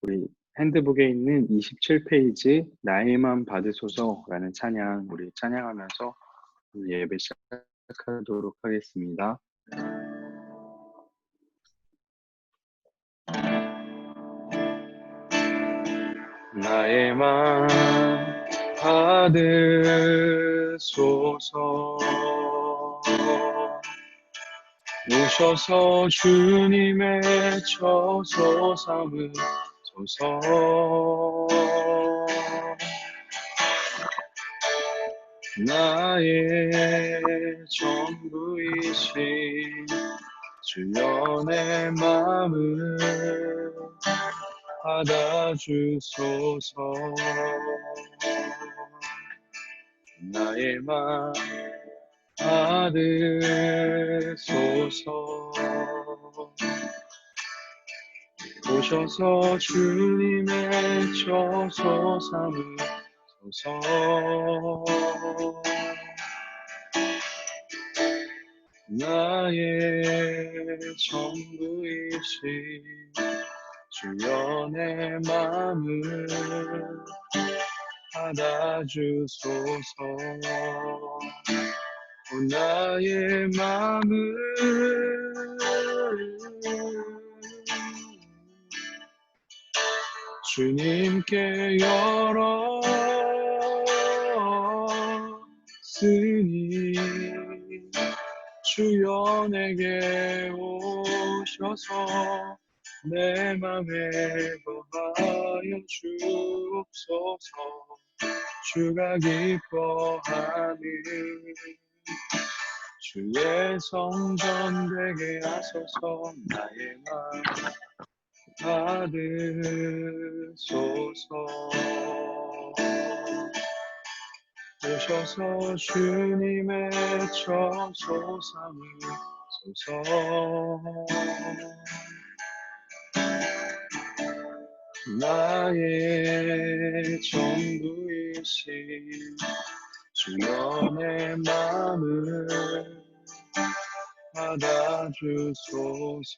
우리 핸드북에 있는 27페이지 나에만 받으소서라는 찬양 우리 찬양하면서 예배 시작하도록 하겠습니다. 나에만 받으소서 오셔서 주님의 처소 삼으소서 나의 전부이신 주여 내 마음을 받아주소서 나의 맘 받으소서 오셔서 주님의 처소 삼으소서 나의 전부이신 주여 내 마음을 받아주소서 나의 마음을 주님께 열었으니 주여 내게 오셔서 내 맘에 거하여 주옵소서 주가 기뻐하는 주의 성전 되게 하소서 나의 맘 받으소서 오셔서 주님의 처소 삼으소서 나의 전부이신 주여 내 마음을 받아주소서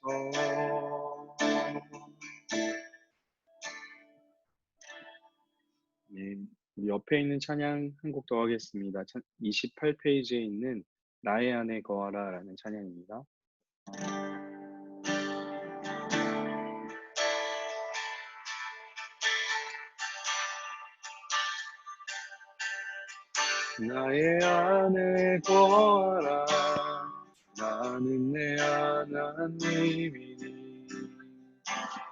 네, 옆에 있는 찬양 한 곡 더 하겠습니다. 28페이지에 있는 나의 안에 거하라 라는 찬양입니다. 나의 안에 거하라 나는 내 하나님이니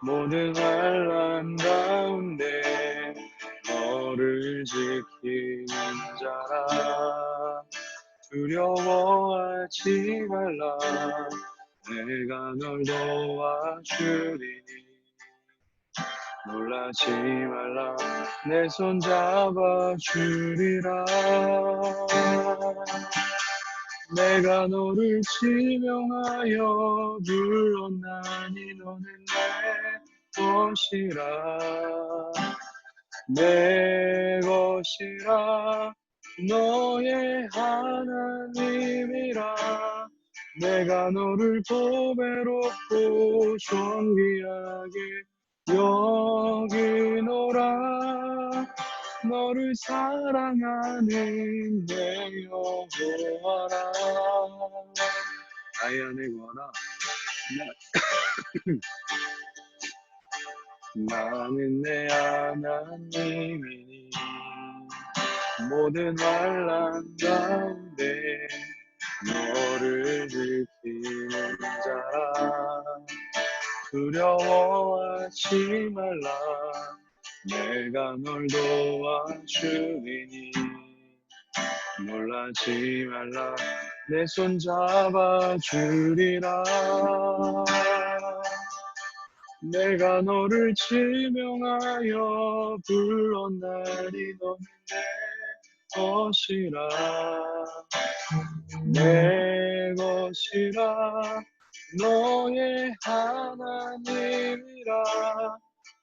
모든 환난 가운데 너를 지키는 자라 두려워하지 말라 내가 널 도와주리니 놀라지 말라 내 손 잡아주리라 내가 너를 지명하여 불렀나니 너는 내 것이라 내 것이라 너의 하나님이라 내가 너를 보배롭고 존귀하게 여기노라 너를 사랑하는 내 여호와라 나의 안에 거하라 나는 내 하나님이니 모든 환난 가운데 너를 지키는 자라 두려워하지 말라 내가 널 도와주리니 놀라지 말라 내 손 잡아주리라 내가 너를 지명하여 불렀나니 너는 내 것이라 내 것이라 너의 하나님이라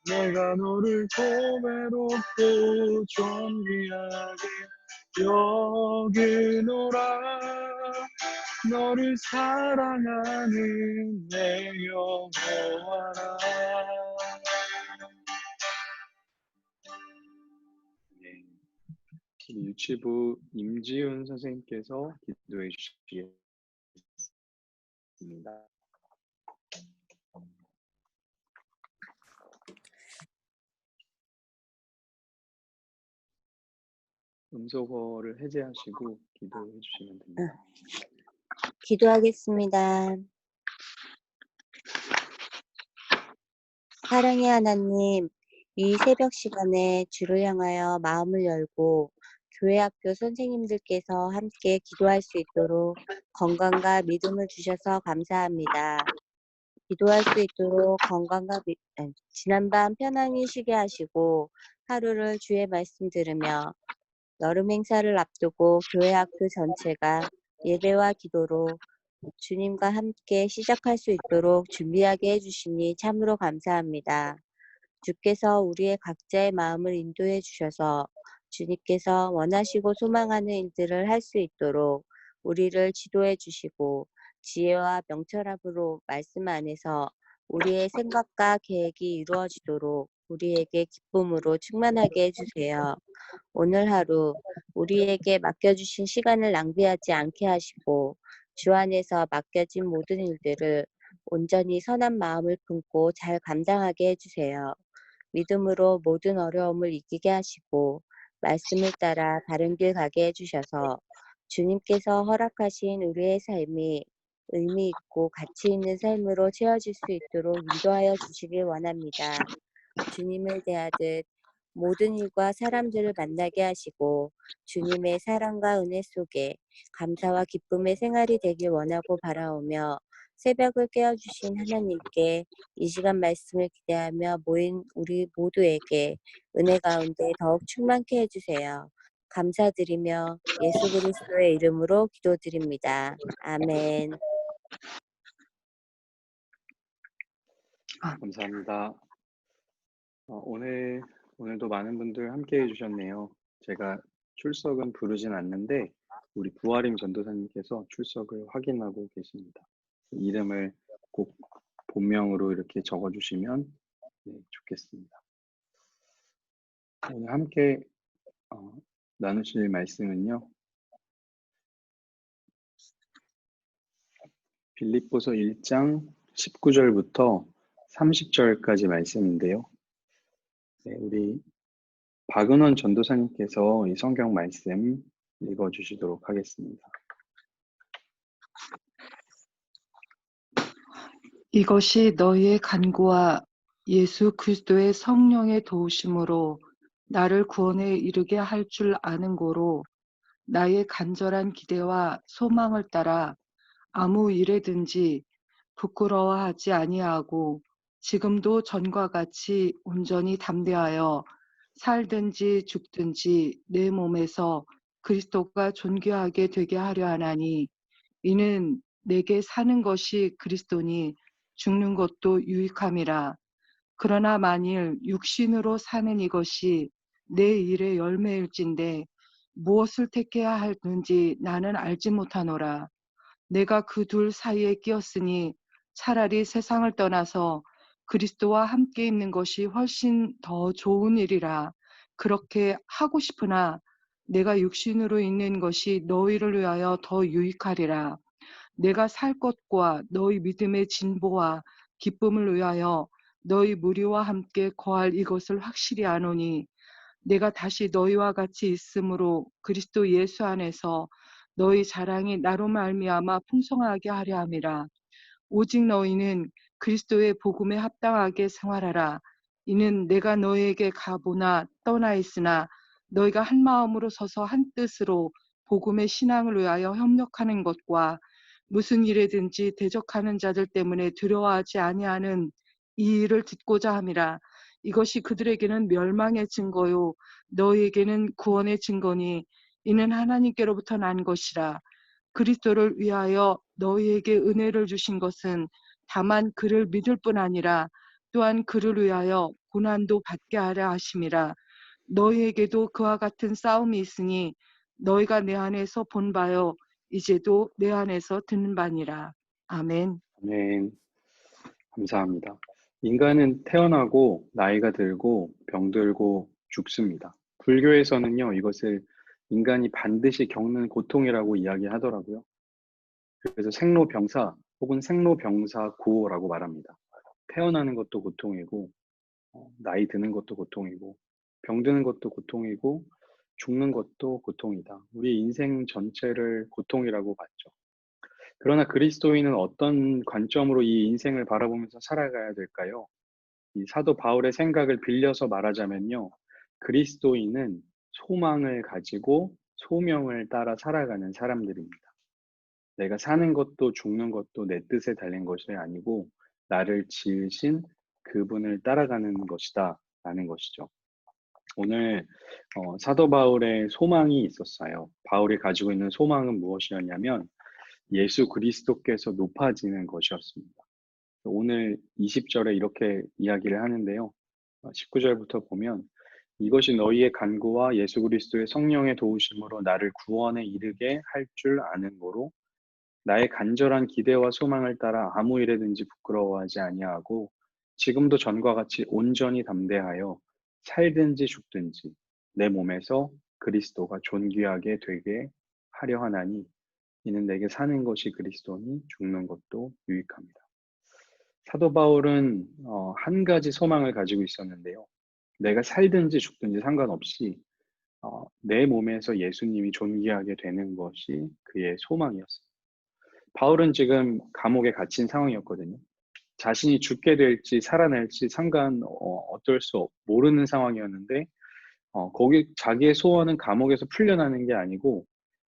내가 너를 보배롭고 존귀하게 여기노라 너를 사랑하는 내 여호와라 유치부 임지훈 선생님께서 기도해 주시겠습니다. 음소거를 해제하시고 기도해 주시면 됩니다. 기도하겠습니다. 사랑의 하나님, 이 새벽 시간에 주를 향하여 마음을 열고 교회 학교 선생님들께서 함께 기도할 수 있도록 건강과 믿음을 주셔서 감사합니다. 기도할 수 있도록 지난밤 편안히 쉬게 하시고 하루를 주의 말씀 들으며 여름 행사를 앞두고 교회 학교 전체가 예배와 기도로 주님과 함께 시작할 수 있도록 준비하게 해주시니 참으로 감사합니다. 주께서 우리의 각자의 마음을 인도해 주셔서 주님께서 원하시고 소망하는 일들을 할 수 있도록 우리를 지도해 주시고 지혜와 명철함으로 말씀 안에서 우리의 생각과 계획이 이루어지도록 우리에게 기쁨으로 충만하게 해주세요. 오늘 하루 우리에게 맡겨주신 시간을 낭비하지 않게 하시고 주 안에서 맡겨진 모든 일들을 온전히 선한 마음을 품고 잘 감당하게 해주세요. 믿음으로 모든 어려움을 이기게 하시고 말씀을 따라 바른 길 가게 해주셔서 주님께서 허락하신 우리의 삶이 의미 있고 가치 있는 삶으로 채워질 수 있도록 인도하여 주시길 원합니다. 주님을 대하듯 모든 일과 사람들을 만나게 하시고 주님의 사랑과 은혜 속에 감사와 기쁨의 생활이 되길 원하고 바라오며 새벽을 깨워주신 하나님께 이 시간 말씀을 기대하며 모인 우리 모두에게 은혜 가운데 더욱 충만케 해주세요. 감사드리며 예수 그리스도의 이름으로 기도드립니다. 아멘. 감사합니다. 오늘도 많은 분들 함께 해주셨네요. 제가 출석은 부르진 않는데 우리 부활임 전도사님께서 출석을 확인하고 계십니다. 이름을 꼭 본명으로 이렇게 적어주시면 좋겠습니다. 오늘 함께 나누실 말씀은요. 빌립보서 1장 19절부터 30절까지 말씀인데요. 우리 박은원 전도사님께서 이 성경 말씀 읽어주시도록 하겠습니다. 이것이 너희의 간구와 예수 그리스도의 성령의 도우심으로 나를 구원에 이르게 할 줄 아는 고로 나의 간절한 기대와 소망을 따라 아무 일에든지 부끄러워하지 아니하고 지금도 전과 같이 온전히 담대하여 살든지 죽든지 내 몸에서 그리스도가 존귀하게 되게 하려 하나니 이는 내게 사는 것이 그리스도니 죽는 것도 유익함이라. 그러나 만일 육신으로 사는 이것이 내 일의 열매일진데 무엇을 택해야 하는지 나는 알지 못하노라. 내가 그 둘 사이에 끼었으니 차라리 세상을 떠나서 그리스도와 함께 있는 것이 훨씬 더 좋은 일이라. 그렇게 하고 싶으나 내가 육신으로 있는 것이 너희를 위하여 더 유익하리라. 내가 살 것과 너희 믿음의 진보와 기쁨을 위하여 너희 무리와 함께 거할 이것을 확실히 아노니 내가 다시 너희와 같이 있으므로 그리스도 예수 안에서 너희 자랑이 나로 말미암아 풍성하게 하려 함이라. 오직 너희는 그리스도의 복음에 합당하게 생활하라. 이는 내가 너희에게 가보나 떠나 있으나 너희가 한 마음으로 서서 한 뜻으로 복음의 신앙을 위하여 협력하는 것과 무슨 일에든지 대적하는 자들 때문에 두려워하지 아니하는 이 일을 듣고자 함이라. 이것이 그들에게는 멸망의 증거요 너희에게는 구원의 증거니 이는 하나님께로부터 난 것이라. 그리스도를 위하여 너희에게 은혜를 주신 것은 다만 그를 믿을 뿐 아니라 또한 그를 위하여 고난도 받게 하려 하심이라. 너희에게도 그와 같은 싸움이 있으니 너희가 내 안에서 본 바요 이제도 내 안에서 듣는 바니라. 아멘. 아멘. 감사합니다. 인간은 태어나고 나이가 들고 병들고 죽습니다. 불교에서는요, 이것을 인간이 반드시 겪는 고통이라고 이야기하더라고요. 그래서 생로병사 혹은 생로병사고라고 말합니다. 태어나는 것도 고통이고, 나이 드는 것도 고통이고, 병드는 것도 고통이고, 죽는 것도 고통이다. 우리 인생 전체를 고통이라고 봤죠. 그러나 그리스도인은 어떤 관점으로 이 인생을 바라보면서 살아가야 될까요? 이 사도 바울의 생각을 빌려서 말하자면요. 그리스도인은 소망을 가지고 소명을 따라 살아가는 사람들입니다. 내가 사는 것도 죽는 것도 내 뜻에 달린 것이 아니고 나를 지으신 그분을 따라가는 것이다 라는 것이죠. 오늘 사도 바울의 소망이 있었어요. 바울이 가지고 있는 소망은 무엇이었냐면 예수 그리스도께서 높아지는 것이었습니다. 오늘 20절에 이렇게 이야기를 하는데요. 19절부터 보면 이것이 너희의 간구와 예수 그리스도의 성령의 도우심으로 나를 구원에 이르게 할 줄 아는 거로 나의 간절한 기대와 소망을 따라 아무 일에든지 부끄러워하지 아니하고 지금도 전과 같이 온전히 담대하여 살든지 죽든지 내 몸에서 그리스도가 존귀하게 되게 하려 하나니 이는 내게 사는 것이 그리스도니 죽는 것도 유익합니다. 사도 바울은 한 가지 소망을 가지고 있었는데요. 내가 살든지 죽든지 상관없이 내 몸에서 예수님이 존귀하게 되는 것이 그의 소망이었습니다. 바울은 지금 감옥에 갇힌 상황이었거든요. 자신이 죽게 될지 살아날지 어쩔 수 모르는 상황이었는데 거기 자기의 소원은 감옥에서 풀려나는 게 아니고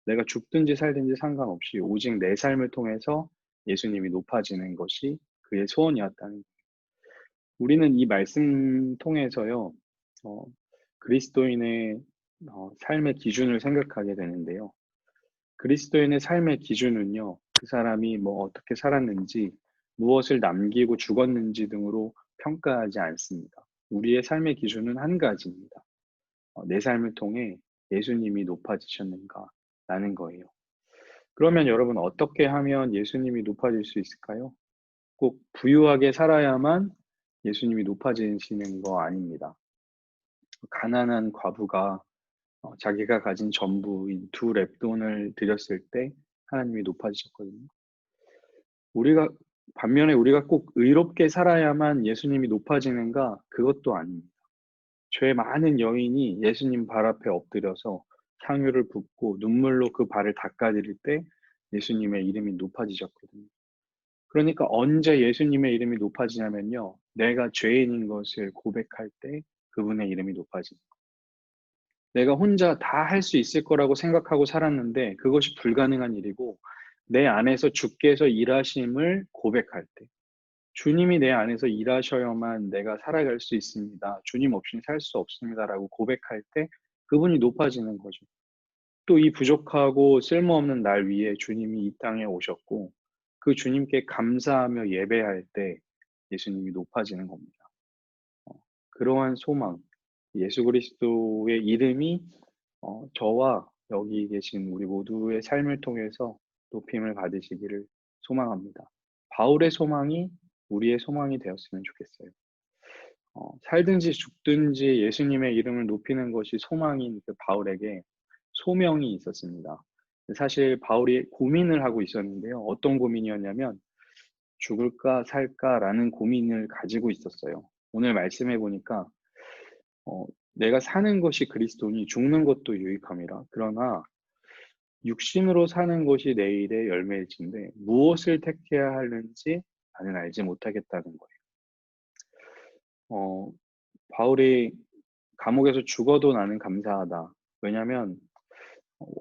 내가 죽든지 살든지 상관없이 오직 내 삶을 통해서 예수님이 높아지는 것이 그의 소원이었다는 거예요. 우리는 이 말씀 통해서요, 그리스도인의 삶의 기준을 생각하게 되는데요. 그리스도인의 삶의 기준은요, 그 사람이 뭐 어떻게 살았는지, 무엇을 남기고 죽었는지 등으로 평가하지 않습니다. 우리의 삶의 기준은 한 가지입니다. 내 삶을 통해 예수님이 높아지셨는가라는 거예요. 그러면 여러분 어떻게 하면 예수님이 높아질 수 있을까요? 꼭 부유하게 살아야만 예수님이 높아지시는 거 아닙니다. 가난한 과부가 자기가 가진 전부인 2 렙돈을 드렸을 때 하나님이 높아지셨거든요. 반면에 우리가 꼭 의롭게 살아야만 예수님이 높아지는가? 그것도 아닙니다. 죄 많은 여인이 예수님 발 앞에 엎드려서 향유를 붓고 눈물로 그 발을 닦아드릴 때 예수님의 이름이 높아지셨거든요. 그러니까 언제 예수님의 이름이 높아지냐면요. 내가 죄인인 것을 고백할 때 그분의 이름이 높아집니다. 내가 혼자 다 할 수 있을 거라고 생각하고 살았는데 그것이 불가능한 일이고 내 안에서 주께서 일하심을 고백할 때 주님이 내 안에서 일하셔야만 내가 살아갈 수 있습니다. 주님 없이는 살 수 없습니다라고 고백할 때 그분이 높아지는 거죠. 또 이 부족하고 쓸모없는 날 위에 주님이 이 땅에 오셨고 그 주님께 감사하며 예배할 때 예수님이 높아지는 겁니다. 그러한 소망, 예수 그리스도의 이름이 저와 여기 계신 우리 모두의 삶을 통해서 높임을 받으시기를 소망합니다. 바울의 소망이 우리의 소망이 되었으면 좋겠어요. 살든지 죽든지 예수님의 이름을 높이는 것이 소망인 그 바울에게 소명이 있었습니다. 사실 바울이 고민을 하고 있었는데요. 어떤 고민이었냐면 죽을까 살까라는 고민을 가지고 있었어요. 오늘 말씀해 보니까 내가 사는 것이 그리스도니 죽는 것도 유익함이라. 그러나 육신으로 사는 것이 내일의 열매일진데 무엇을 택해야 하는지 나는 알지 못하겠다는 거예요. 바울이 감옥에서 죽어도 나는 감사하다. 왜냐하면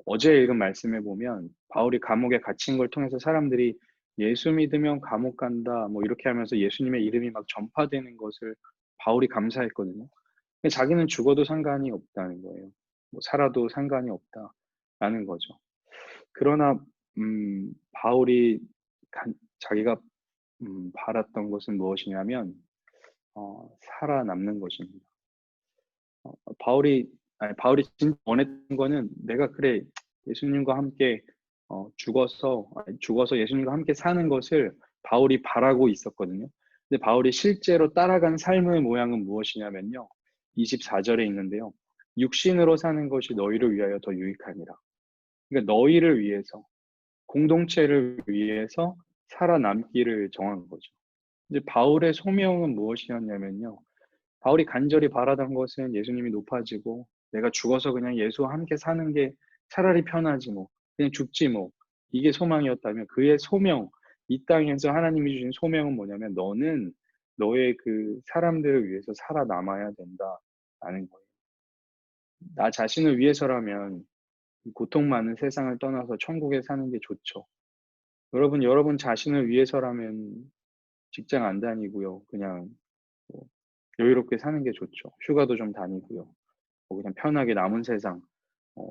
어제 읽은 말씀에 보면 바울이 감옥에 갇힌 걸 통해서 사람들이 예수 믿으면 감옥 간다 뭐 이렇게 하면서 예수님의 이름이 막 전파되는 것을 바울이 감사했거든요. 근데 자기는 죽어도 상관이 없다는 거예요. 뭐 살아도 상관이 없다라는 거죠. 그러나 바울이 자기가 바랐던 것은 무엇이냐면 살아남는 것입니다. 바울이 진짜 원했던 거는 내가 그래 예수님과 함께 죽어서 예수님과 함께 사는 것을 바울이 바라고 있었거든요. 근데 바울이 실제로 따라간 삶의 모양은 무엇이냐면요. 24절에 있는데요. 육신으로 사는 것이 너희를 위하여 더 유익하니라. 그러니까 너희를 위해서, 공동체를 위해서 살아남기를 정한 거죠. 이제 바울의 소명은 무엇이었냐면요. 바울이 간절히 바라던 것은 예수님이 높아지고 내가 죽어서 그냥 예수와 함께 사는 게 차라리 편하지 뭐. 그냥 죽지 뭐. 이게 소망이었다면 그의 소명, 이 땅에서 하나님이 주신 소명은 뭐냐면 너는 너의 그 사람들을 위해서 살아남아야 된다라는 거예요. 나 자신을 위해서라면 이 고통 많은 세상을 떠나서 천국에 사는 게 좋죠. 여러분 자신을 위해서라면 직장 안 다니고요. 그냥 뭐 여유롭게 사는 게 좋죠. 휴가도 좀 다니고요. 뭐 그냥 편하게 남은 세상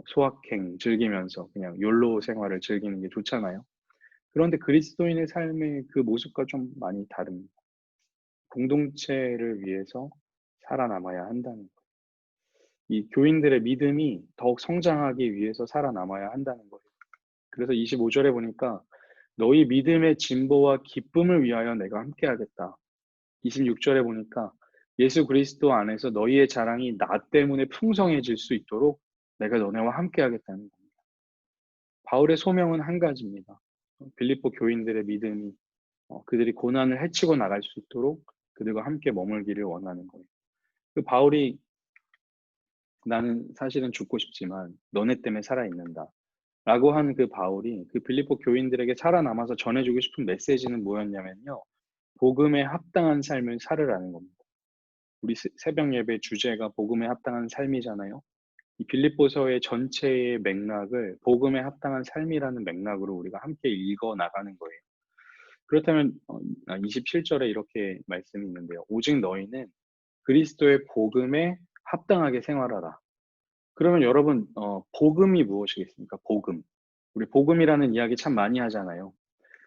소확행 즐기면서 그냥 욜로 생활을 즐기는 게 좋잖아요. 그런데 그리스도인의 삶의 그 모습과 좀 많이 다릅니다. 공동체를 위해서 살아남아야 한다는 거예요. 이 교인들의 믿음이 더욱 성장하기 위해서 살아남아야 한다는 거예요. 그래서 25절에 보니까 너희 믿음의 진보와 기쁨을 위하여 내가 함께하겠다. 26절에 보니까 예수 그리스도 안에서 너희의 자랑이 나 때문에 풍성해질 수 있도록 내가 너네와 함께하겠다는 겁니다. 바울의 소명은 한 가지입니다. 빌립보 교인들의 믿음이 그들이 고난을 헤치고 나갈 수 있도록 그들과 함께 머물기를 원하는 거예요. 그 바울이 나는 사실은 죽고 싶지만 너네 때문에 살아있는다 라고 한 그 바울이 그 빌립보 교인들에게 살아남아서 전해주고 싶은 메시지는 뭐였냐면요. 복음에 합당한 삶을 살으라는 겁니다. 우리 새벽 예배 주제가 복음에 합당한 삶이잖아요. 이 빌립보서의 전체의 맥락을 복음에 합당한 삶이라는 맥락으로 우리가 함께 읽어 나가는 거예요. 그렇다면 27절에 이렇게 말씀이 있는데요. 오직 너희는 그리스도의 복음에 합당하게 생활하라. 그러면 여러분 복음이 무엇이겠습니까? 복음. 우리 복음이라는 이야기 참 많이 하잖아요.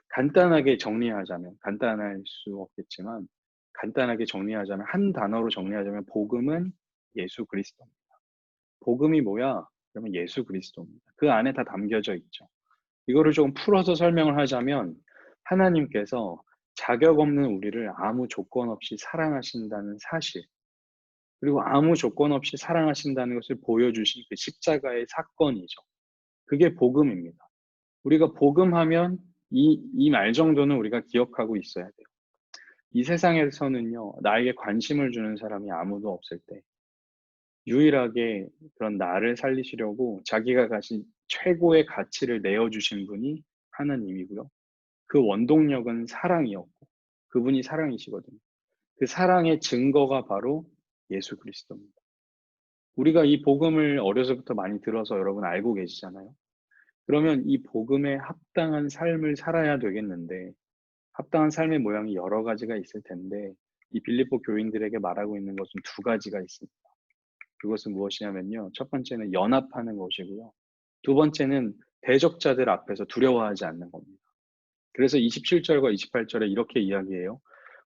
간단하게 정리하자면 간단할 수 없겠지만 간단하게 정리하자면 한 단어로 정리하자면 복음은 예수 그리스도입니다. 복음이 뭐야? 그러면 예수 그리스도입니다. 그 안에 다 담겨져 있죠. 이거를 조금 풀어서 설명을 하자면 하나님께서 자격 없는 우리를 아무 조건 없이 사랑하신다는 사실, 그리고 아무 조건 없이 사랑하신다는 것을 보여주신 그 십자가의 사건이죠. 그게 복음입니다. 우리가 복음하면 이 말 정도는 우리가 기억하고 있어야 돼요. 이 세상에서는요, 나에게 관심을 주는 사람이 아무도 없을 때, 유일하게 그런 나를 살리시려고 자기가 가진 최고의 가치를 내어주신 분이 하나님이고요. 그 원동력은 사랑이었고, 그분이 사랑이시거든요. 그 사랑의 증거가 바로 예수 그리스도입니다. 우리가 이 복음을 어려서부터 많이 들어서 여러분 알고 계시잖아요. 그러면 이 복음에 합당한 삶을 살아야 되겠는데, 합당한 삶의 모양이 여러 가지가 있을 텐데, 이 빌립보 교인들에게 말하고 있는 것은 두 가지가 있습니다. 그것은 무엇이냐면요. 첫 번째는 연합하는 것이고요. 두 번째는 대적자들 앞에서 두려워하지 않는 겁니다. 그래서 27절과 28절에 이렇게 이야기해요.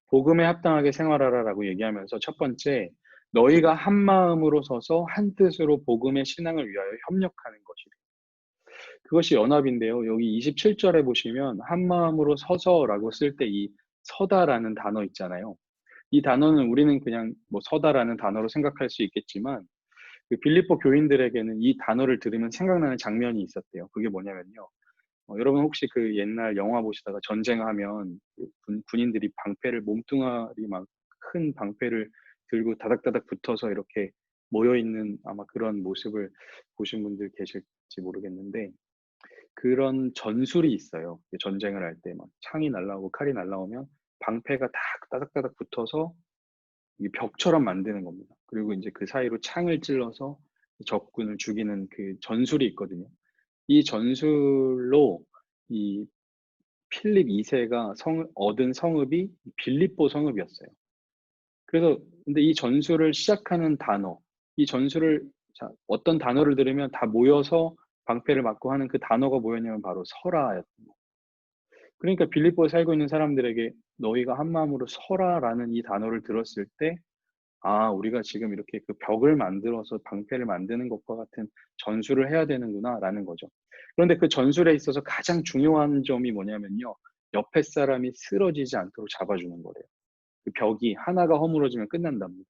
복음에 합당하게 생활하라라고 얘기하면서 첫 번째, 너희가 한 마음으로 서서 한 뜻으로 복음의 신앙을 위하여 협력하는 것이래. 그것이 연합인데요. 여기 27절에 보시면 한 마음으로 서서라고 쓸 때 이 서다라는 단어 있잖아요. 이 단어는 우리는 그냥 뭐 서다라는 단어로 생각할 수 있겠지만 그 빌립보 교인들에게는 이 단어를 들으면 생각나는 장면이 있었대요. 그게 뭐냐면요. 여러분 혹시 그 옛날 영화 보시다가 전쟁하면 그 군인들이 방패를 몸뚱아리 막 큰 방패를 들고 다닥다닥 붙어서 이렇게 모여 있는 아마 그런 모습을 보신 분들 계실지 모르겠는데 그런 전술이 있어요. 전쟁을 할 때 막 창이 날라오고 칼이 날라오면 방패가 다 따닥따닥 붙어서 이게 벽처럼 만드는 겁니다. 그리고 이제 그 사이로 창을 찔러서 적군을 죽이는 그 전술이 있거든요. 이 전술로 이 필립 2세가 얻은 성읍이 빌립보 성읍이었어요. 그래서 근데 이 전술을 시작하는 단어, 이 전술을 어떤 단어를 들으면 다 모여서 방패를 맞고 하는 그 단어가 뭐였냐면 바로 설화였던 거예요. 그러니까 빌립보에 살고 있는 사람들에게 너희가 한 마음으로 설화라는 이 단어를 들었을 때 아, 우리가 지금 이렇게 그 벽을 만들어서 방패를 만드는 것과 같은 전술을 해야 되는구나라는 거죠. 그런데 그 전술에 있어서 가장 중요한 점이 뭐냐면요. 옆에 사람이 쓰러지지 않도록 잡아주는 거래요. 그 벽이 하나가 허물어지면 끝난답니다.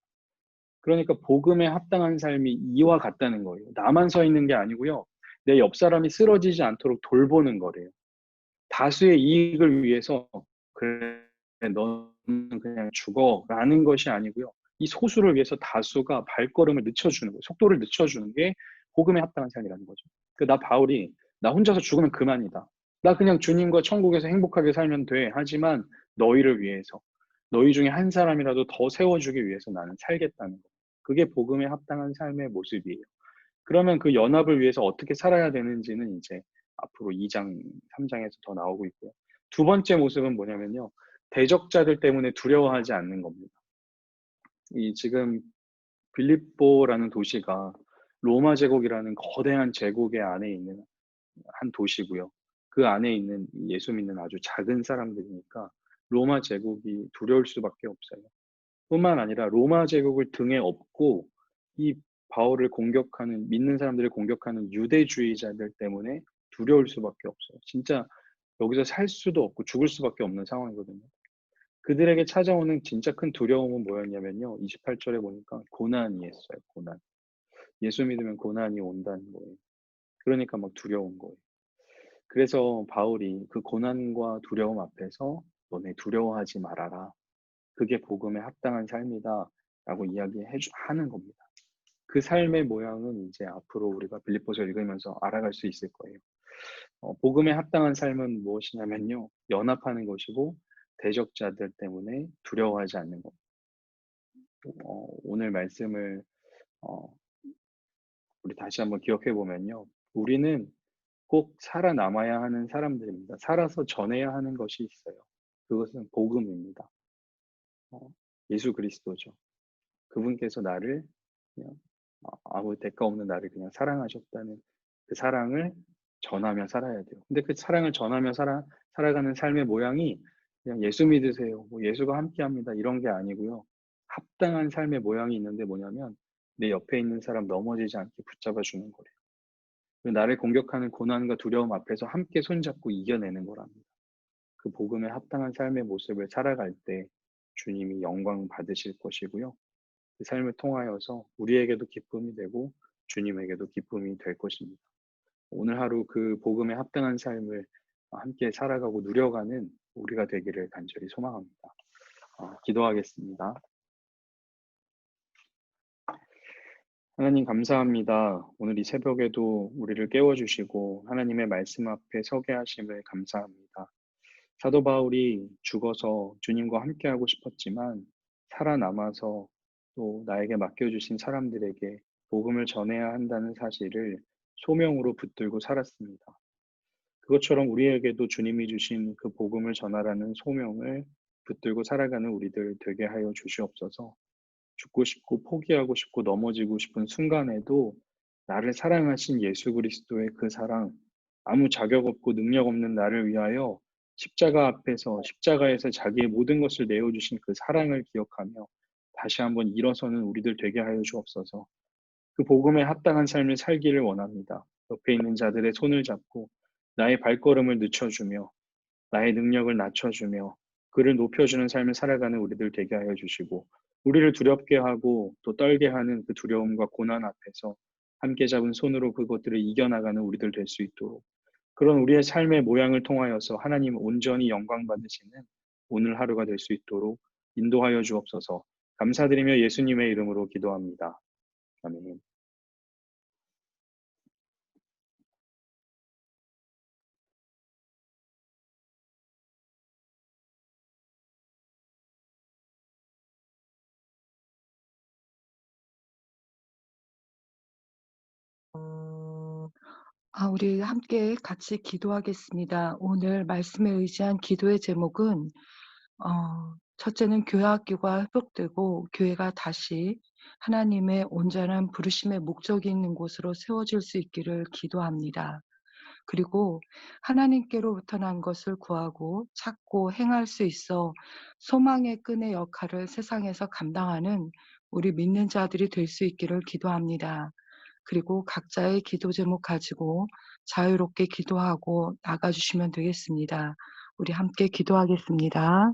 그러니까 복음에 합당한 삶이 이와 같다는 거예요. 나만 서 있는 게 아니고요. 내 옆 사람이 쓰러지지 않도록 돌보는 거래요. 다수의 이익을 위해서 그래 너는 그냥 죽어라는 것이 아니고요. 이 소수를 위해서 다수가 발걸음을 늦춰주는 거예요. 속도를 늦춰주는 게 복음에 합당한 삶이라는 거죠. 나 바울이 나 혼자서 죽으면 그만이다. 나 그냥 주님과 천국에서 행복하게 살면 돼. 하지만 너희를 위해서 너희 중에 한 사람이라도 더 세워주기 위해서 나는 살겠다는 거. 그게 복음에 합당한 삶의 모습이에요. 그러면 그 연합을 위해서 어떻게 살아야 되는지는 이제 앞으로 2장, 3장에서 더 나오고 있고요. 두 번째 모습은 뭐냐면요. 대적자들 때문에 두려워하지 않는 겁니다. 이 지금 빌립보라는 도시가 로마 제국이라는 거대한 제국의 안에 있는 한 도시고요. 그 안에 있는 예수 믿는 아주 작은 사람들이니까 로마 제국이 두려울 수밖에 없어요. 뿐만 아니라 로마 제국을 등에 업고 이 바울을 공격하는 믿는 사람들을 공격하는 유대주의자들 때문에 두려울 수밖에 없어요. 진짜 여기서 살 수도 없고 죽을 수밖에 없는 상황이거든요. 그들에게 찾아오는 진짜 큰 두려움은 뭐였냐면요. 28절에 보니까 고난이었어요. 고난. 예수 믿으면 고난이 온다는 거예요. 그러니까 막 두려운 거예요. 그래서 바울이 그 고난과 두려움 앞에서 너네 두려워하지 말아라. 그게 복음에 합당한 삶이다. 라고 하는 겁니다. 그 삶의 모양은 이제 앞으로 우리가 빌립보서 읽으면서 알아갈 수 있을 거예요. 복음에 합당한 삶은 무엇이냐면요. 연합하는 것이고 대적자들 때문에 두려워하지 않는 것. 오늘 말씀을 어, 우리 다시 한번 기억해 보면요. 우리는 꼭 살아남아야 하는 사람들입니다. 살아서 전해야 하는 것이 있어요. 그것은 복음입니다. 예수 그리스도죠. 그분께서 나를 그냥 아무 대가 없는 나를 그냥 사랑하셨다는 그 사랑을 전하며 살아야 돼요. 근데 그 사랑을 전하며 살아가는 삶의 모양이 그냥 예수 믿으세요. 뭐 예수가 함께합니다. 이런 게 아니고요. 합당한 삶의 모양이 있는데 뭐냐면 내 옆에 있는 사람 넘어지지 않게 붙잡아 주는 거래요. 나를 공격하는 고난과 두려움 앞에서 함께 손잡고 이겨내는 거랍니다. 그 복음에 합당한 삶의 모습을 살아갈 때 주님이 영광 받으실 것이고요. 그 삶을 통하여서 우리에게도 기쁨이 되고 주님에게도 기쁨이 될 것입니다. 오늘 하루 그 복음에 합당한 삶을 함께 살아가고 누려가는 우리가 되기를 간절히 소망합니다. 기도하겠습니다. 하나님 감사합니다. 오늘 이 새벽에도 우리를 깨워주시고 하나님의 말씀 앞에 서게 하심을 감사합니다. 사도 바울이 죽어서 주님과 함께하고 싶었지만 살아남아서 또 나에게 맡겨주신 사람들에게 복음을 전해야 한다는 사실을 소명으로 붙들고 살았습니다. 그것처럼 우리에게도 주님이 주신 그 복음을 전하라는 소명을 붙들고 살아가는 우리들 되게 하여 주시옵소서. 죽고 싶고 포기하고 싶고 넘어지고 싶은 순간에도 나를 사랑하신 예수 그리스도의 그 사랑, 아무 자격 없고 능력 없는 나를 위하여 십자가 앞에서 십자가에서 자기의 모든 것을 내어주신 그 사랑을 기억하며 다시 한번 일어서는 우리들 되게 하여 주옵소서. 그 복음에 합당한 삶을 살기를 원합니다. 옆에 있는 자들의 손을 잡고 나의 발걸음을 늦춰주며 나의 능력을 낮춰주며 그를 높여주는 삶을 살아가는 우리들 되게 하여 주시고 우리를 두렵게 하고 또 떨게 하는 그 두려움과 고난 앞에서 함께 잡은 손으로 그것들을 이겨나가는 우리들 될 수 있도록 그런 우리의 삶의 모양을 통하여서 하나님 온전히 영광 받으시는 오늘 하루가 될 수 있도록 인도하여 주옵소서. 감사드리며 예수님의 이름으로 기도합니다. 아멘. 우리 함께 같이 기도하겠습니다. 오늘 말씀에 의지한 기도의 제목은 첫째는 교회 학교가 회복되고 교회가 다시 하나님의 온전한 부르심의 목적이 있는 곳으로 세워질 수 있기를 기도합니다. 그리고 하나님께로부터 난 것을 구하고 찾고 행할 수 있어 소망의 끈의 역할을 세상에서 감당하는 우리 믿는 자들이 될 수 있기를 기도합니다. 그리고 각자의 기도 제목 가지고 자유롭게 기도하고 나가주시면 되겠습니다. 우리 함께 기도하겠습니다.